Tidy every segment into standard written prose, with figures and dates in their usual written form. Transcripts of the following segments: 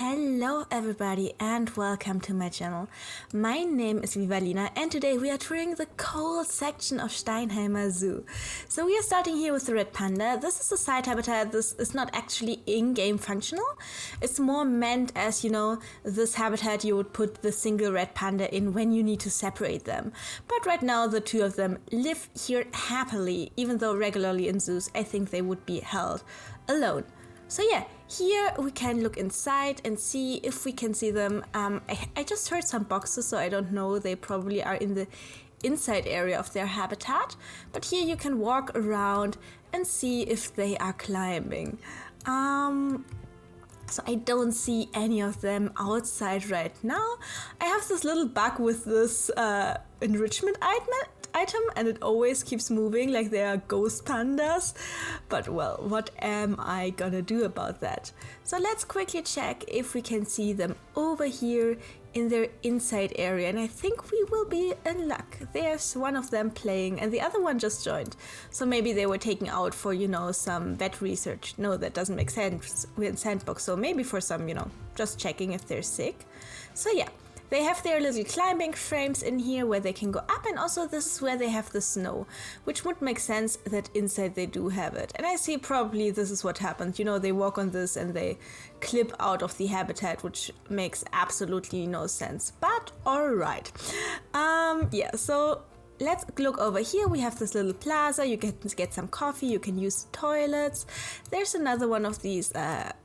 Hello everybody and welcome to my channel. My name is Vivalina and today we are touring the cold section of Steinheimer Zoo. So we are starting here with the red panda. This is a side habitat. This is not actually in-game functional. It's more meant as, this habitat you would put the single red panda in when you need to separate them. But right now the two of them live here happily, even though regularly in zoos I think they would be held alone. So yeah, here we can look inside and see if we can see them. I just heard some boxes, so I don't know. They probably are in the inside area of their habitat. But here you can walk around and see if they are climbing. So I don't see any of them outside right now. I have this little bug with this enrichment item and it always keeps moving like they are ghost pandas. But well, what am I gonna do about that? So let's quickly check if we can see them over here in their inside area, and I think we will be in luck. There's one of them playing and the other one just joined. So maybe they were taken out for, some vet research. No, that doesn't make sense. We're in sandbox, so maybe for some, just checking if they're sick. So yeah. They have their little climbing frames in here where they can go up, and also this is where they have the snow, which would make sense that inside they do have it. And I see probably this is what happens. They walk on this and they clip out of the habitat, which makes absolutely no sense. But alright. Yeah, so let's look over here. We have this little plaza. You can get some coffee. You can use the toilets. There's another one of these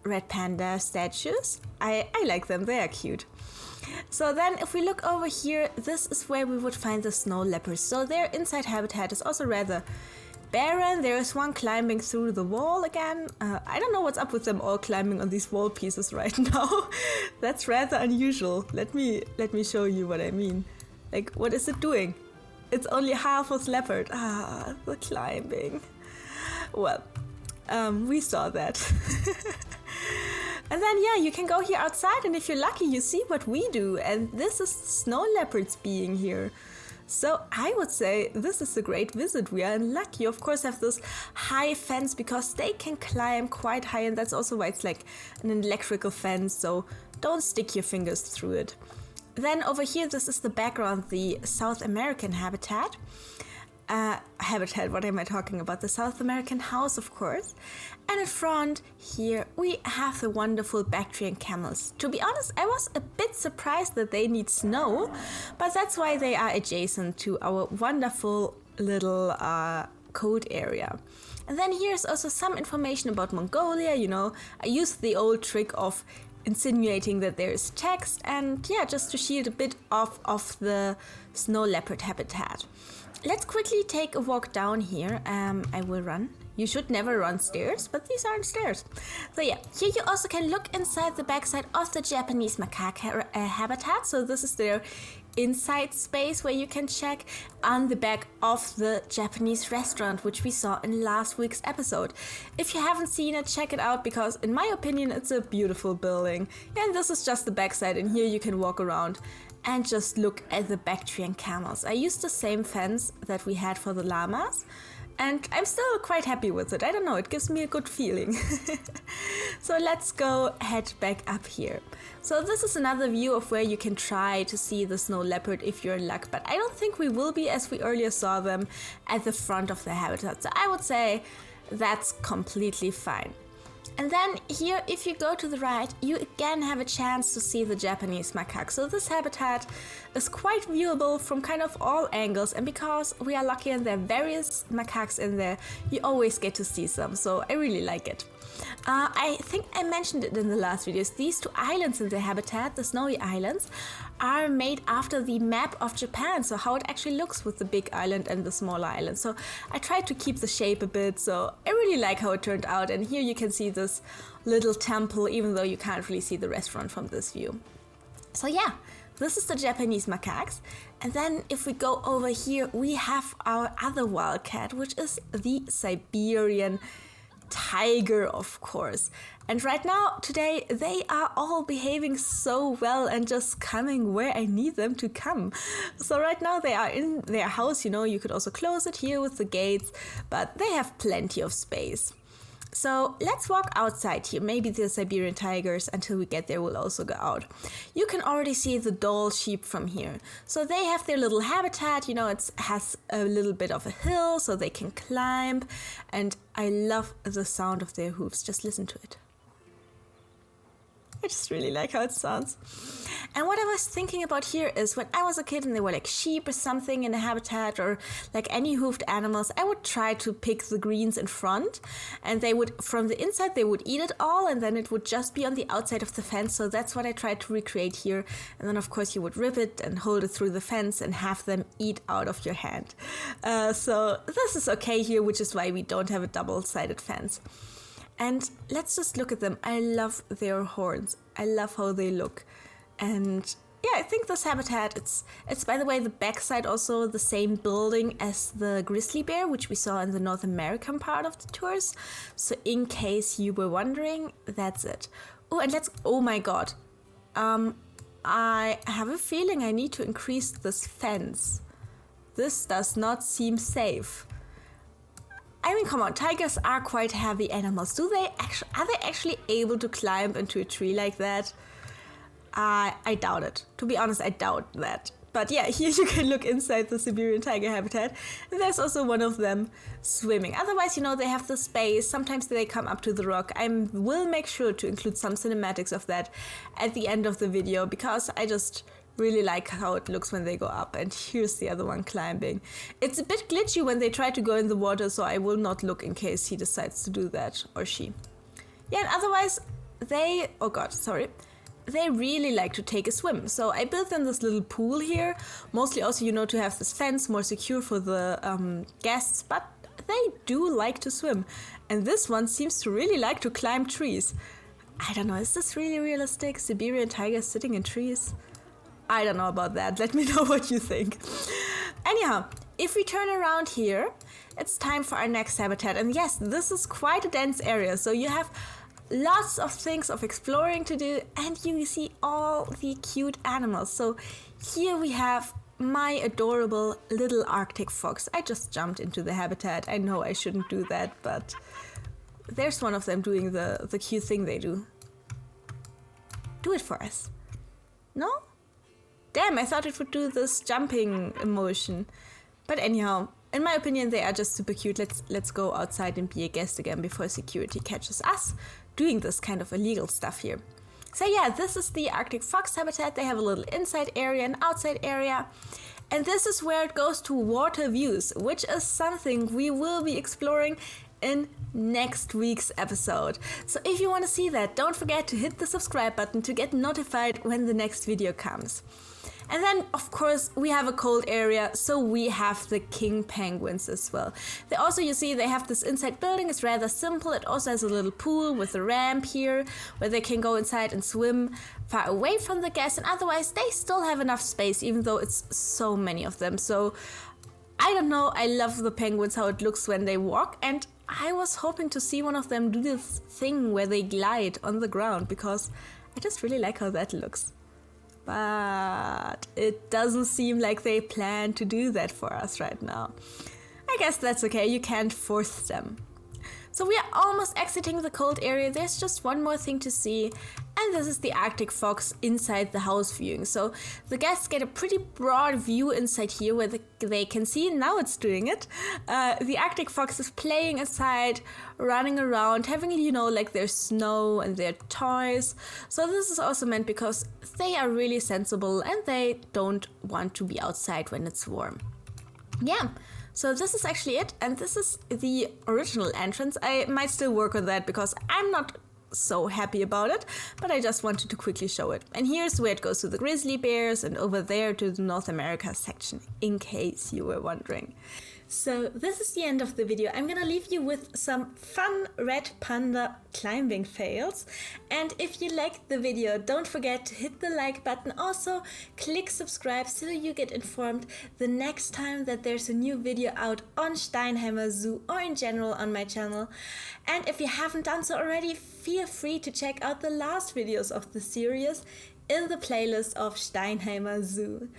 red panda statues. I like them. They are cute. So then if we look over here, this is where we would find the snow leopards. So their inside habitat is also rather barren. There is one climbing through the wall again. I don't know what's up with them all climbing on these wall pieces right now. That's rather unusual. Let me show you what I mean. Like, what is it doing? It's only half a leopard. The climbing. Well, we saw that. And then, yeah, you can go here outside, and if you're lucky, you see what we do. And this is snow leopards being here. So I would say this is a great visit. We are in luck. You, of course, have this high fence because they can climb quite high. And that's also why it's like an electrical fence. So don't stick your fingers through it. Then over here, this is the background, the South American habitat. What am I talking about? The South American house, of course. And in front here we have the wonderful Bactrian camels. To be honest, I was a bit surprised that they need snow, but that's why they are adjacent to our wonderful little code area. And then here's also some information about Mongolia. I used the old trick of insinuating that there is text, and yeah, just to shield a bit off of the snow leopard habitat. Let's quickly take a walk down here. I will run. You should never run stairs, but these aren't stairs. So yeah, here you also can look inside the backside of the Japanese macaque habitat. So this is their inside space where you can check on the back of the Japanese restaurant, which we saw in last week's episode. If you haven't seen it, check it out because in my opinion, it's a beautiful building. And this is just the backside, and here you can walk around and just look at the Bactrian camels. I used the same fence that we had for the llamas, and I'm still quite happy with it. I don't know, it gives me a good feeling. So let's go head back up here. So this is another view of where you can try to see the snow leopard if you're in luck, but I don't think we will be, as we earlier saw them at the front of the habitat. So I would say that's completely fine. And then here, if you go to the right, you again have a chance to see the Japanese macaque. So this habitat is quite viewable from kind of all angles, and because we are lucky and there are various macaques in there, you always get to see some. So I really like it. I think I mentioned it in the last videos. These two islands in the habitat, the snowy islands, are made after the map of Japan, so how it actually looks with the big island and the smaller island. So I tried to keep the shape a bit, so I really like how it turned out. And here you can see this little temple, even though you can't really see the restaurant from this view. So yeah, this is the Japanese macaques. And then if we go over here, we have our other wildcat, which is the Siberian Tiger, of course. And right now, today, they are all behaving so well and just coming where I need them to come. So right now they are in their house, you could also close it here with the gates, but they have plenty of space. So let's walk outside here. Maybe the Siberian tigers, until we get there, will also go out. You can already see the Dall sheep from here. So they have their little habitat, you know, it has a little bit of a hill so they can climb. And I love the sound of their hooves. Just listen to it. I just really like how it sounds. And what I was thinking about here is when I was a kid and there were like sheep or something in the habitat or like any hoofed animals, I would try to pick the greens in front, and they would, from the inside, they would eat it all, and then it would just be on the outside of the fence. So that's what I tried to recreate here. And then of course you would rip it and hold it through the fence and have them eat out of your hand. So this is okay here, which is why we don't have a double-sided fence. And let's just look at them. I love their horns. I love how they look. And yeah, I think this habitat, it's by the way, the backside also the same building as the grizzly bear, which we saw in the North American part of the tours. So in case you were wondering, that's it. Oh, and oh my God. I have a feeling I need to increase this fence. This does not seem safe. I mean, come on, tigers are quite heavy animals. Are they actually able to climb into a tree like that? I doubt it. To be honest, I doubt that. But yeah, here you can look inside the Siberian tiger habitat, and there's also one of them swimming. Otherwise, you know, they have the space. Sometimes they come up to the rock. I will make sure to include some cinematics of that at the end of the video, because I just really like how it looks when they go up. And here's the other one climbing. It's a bit glitchy when they try to go in the water, so I will not look in case he decides to do that, or she. Yeah, and otherwise they really like to take a swim. So I built them this little pool here, mostly also, you know, to have this fence more secure for the guests, but they do like to swim. And this one seems to really like to climb trees. I don't know, is this really realistic? Siberian tigers sitting in trees? I don't know about that. Let me know what you think. Anyhow, if we turn around here, it's time for our next habitat. And yes, this is quite a dense area. So you have lots of things of exploring to do, and you see all the cute animals. So here we have my adorable little Arctic fox. I just jumped into the habitat. I know I shouldn't do that, but there's one of them doing the cute thing they do. Do it for us. No? Damn, I thought it would do this jumping emotion. But anyhow, in my opinion, they are just super cute. Let's go outside and be a guest again before security catches us doing this kind of illegal stuff here. So yeah, this is the Arctic fox habitat. They have a little inside area and outside area. And this is where it goes to water views, which is something we will be exploring in next week's episode. So if you want to see that, don't forget to hit the subscribe button to get notified when the next video comes. And then, of course, we have a cold area, so we have the king penguins as well. They also, you see, they have this inside building. It's rather simple. It also has a little pool with a ramp here where they can go inside and swim far away from the guests. And otherwise, they still have enough space, even though it's so many of them. So, I don't know. I love the penguins, how it looks when they walk. And I was hoping to see one of them do this thing where they glide on the ground, because I just really like how that looks. But it doesn't seem like they plan to do that for us right now. I guess that's okay, you can't force them. So we are almost exiting the cold area. There's just one more thing to see, and this is the Arctic fox inside the house viewing. So the guests get a pretty broad view inside here where they can see, now it's doing it. The Arctic fox is playing inside, running around, having, you know, like their snow and their toys. So this is also meant because they are really sensible and they don't want to be outside when it's warm. Yeah. So this is actually it, and this is the original entrance. I might still work on that because I'm not so happy about it, but I just wanted to quickly show it. And here's where it goes to the grizzly bears, and over there to the North America section, in case you were wondering. So this is the end of the video. I'm gonna leave you with some fun red panda climbing fails. And if you liked the video, don't forget to hit the like button. Also, click subscribe so you get informed the next time that there's a new video out on Steinheimer Zoo or in general on my channel. And if you haven't done so already, feel free to check out the last videos of the series in the playlist of Steinheimer Zoo.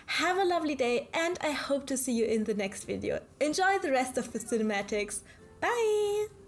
Have a lovely day, and I hope to see you in the next video. Enjoy the rest of the cinematics. Bye!